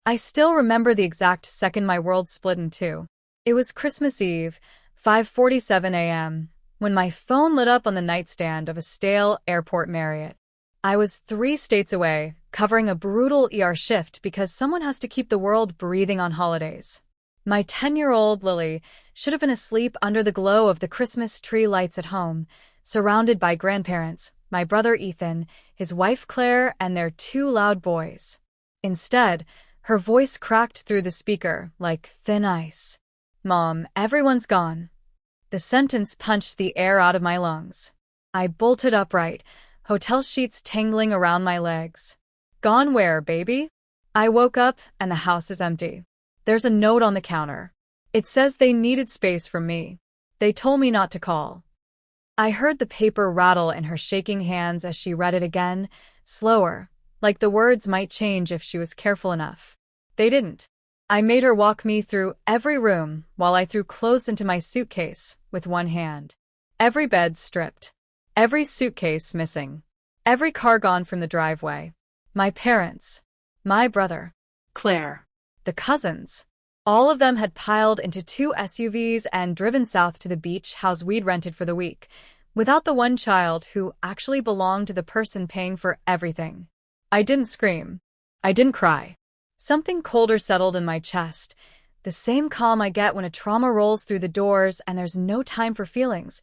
I still remember the exact second my world split in two. It was Christmas Eve, 5:47 a.m., when my phone lit up on the nightstand of a stale airport Marriott. I was 3 states away, covering a brutal shift because someone has to keep the world breathing on holidays. My 10-year-old Lily should have been asleep under the glow of the Christmas tree lights at home, surrounded by grandparents, my brother Ethan, his wife Claire, and their 2 loud boys. Instead, her voice cracked through the speaker like thin ice. "Mom, everyone's gone." The sentence punched the air out of my lungs. I bolted upright, hotel sheets tangling around my legs. "Gone where, baby?" I woke up and the house is empty. There's a note on the counter. It says they needed space from me. They told me not to call. I heard the paper rattle in her shaking hands as she read it again, slower, like the words might change if she was careful enough. They didn't. I made her walk me through every room while I threw clothes into my suitcase with one hand. Every bed stripped. Every suitcase missing. Every car gone from the driveway. My parents. My brother. Claire. The cousins. All of them had piled into 2 SUVs and driven south to the beach house we'd rented for the week, without the one child who actually belonged to the person paying for everything. I didn't scream. I didn't cry. Something colder settled in my chest, the same calm I get when a trauma rolls through the doors and there's no time for feelings,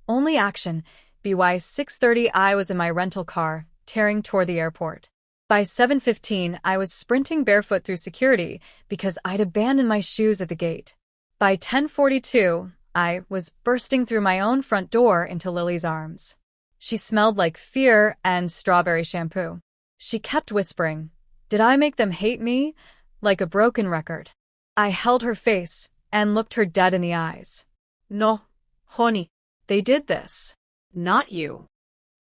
only action. By 6:30 I was in my rental car, tearing toward the airport. By 7:15 I was sprinting barefoot through security because I'd abandoned my shoes at the gate. By 10:42 I was bursting through my own front door into Lily's arms. She smelled like fear and strawberry shampoo. She kept whispering, "Did I make them hate me?" like a broken record. I held her face and looked her dead in the eyes. "No, honey. They did this. Not you."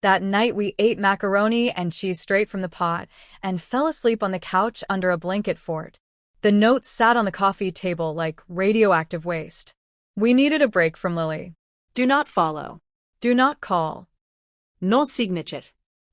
That night we ate macaroni and cheese straight from the pot and fell asleep on the couch under a blanket fort. The notes sat on the coffee table like radioactive waste. We needed a break from Lily. Do not follow. Do not call. No signature.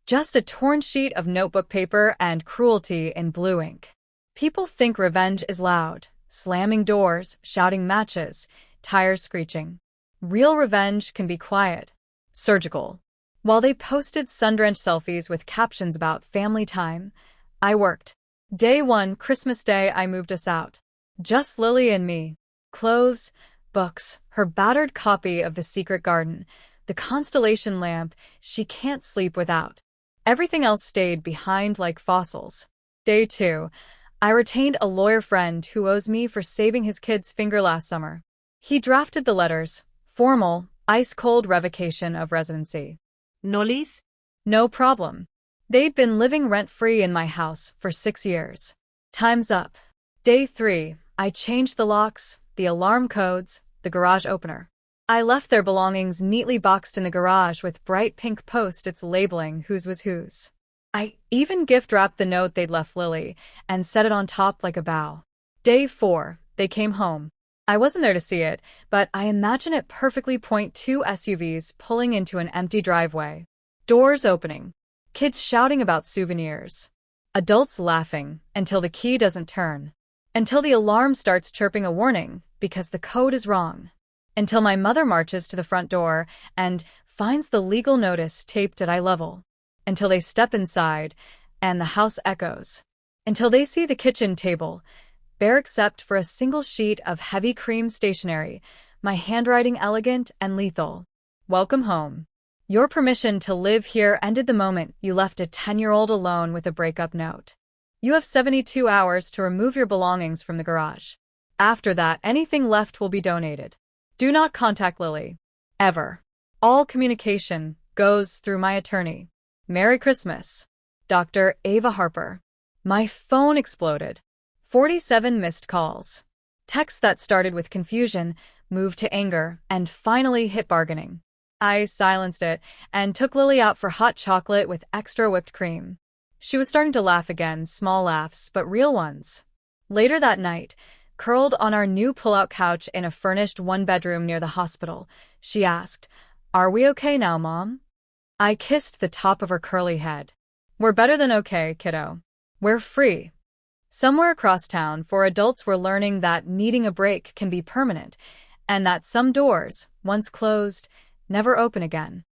Just a torn sheet of notebook paper and cruelty in blue ink. People think revenge is loud, slamming doors, shouting matches, tires screeching. Real revenge can be quiet, surgical. While they posted sun-drenched selfies with captions about family time, I worked. Day 1, Christmas Day, I moved us out. Just Lily and me. Clothes, books, her battered copy of The Secret Garden, the constellation lamp she can't sleep without. Everything else stayed behind like fossils. Day 2, I retained a lawyer friend who owes me for saving his kid's finger last summer. He drafted the letters, formal, ice-cold revocation of residency. No lease? No problem. They'd been living rent-free in my house for 6 years. Time's up. Day 3, I changed the locks, the alarm codes, the garage opener. I left their belongings neatly boxed in the garage with bright pink post-its labeling whose was whose. I even gift-wrapped the note they'd left Lily and set it on top like a bow. Day 4, they came home. I wasn't there to see it, but I imagine it perfectly. 2 SUVs pulling into an empty driveway. Doors opening. Kids shouting about souvenirs. Adults laughing until the key doesn't turn. Until the alarm starts chirping a warning because the code is wrong. Until my mother marches to the front door and finds the legal notice taped at eye level. Until they step inside and the house echoes. Until they see the kitchen table, bare except for a single sheet of heavy cream stationery, my handwriting elegant and lethal. Welcome home. Your permission to live here ended the moment you left a 10-year-old alone with a breakup note. You have 72 hours to remove your belongings from the garage. After that, anything left will be donated. Do not contact Lily. Ever. All communication goes through my attorney. Merry Christmas. Dr. Ava Harper. My phone exploded. 47 missed calls. Texts that started with confusion, moved to anger, and finally hit bargaining. I silenced it and took Lily out for hot chocolate with extra whipped cream. She was starting to laugh again, small laughs, but real ones. Later that night, curled on our new pull-out couch in a furnished one-bedroom near the hospital, she asked, "Are we okay now, Mom?" I kissed the top of her curly head. "We're better than okay, kiddo. We're free." Somewhere across town, 4 adults were learning that needing a break can be permanent, and that some doors, once closed, never open again.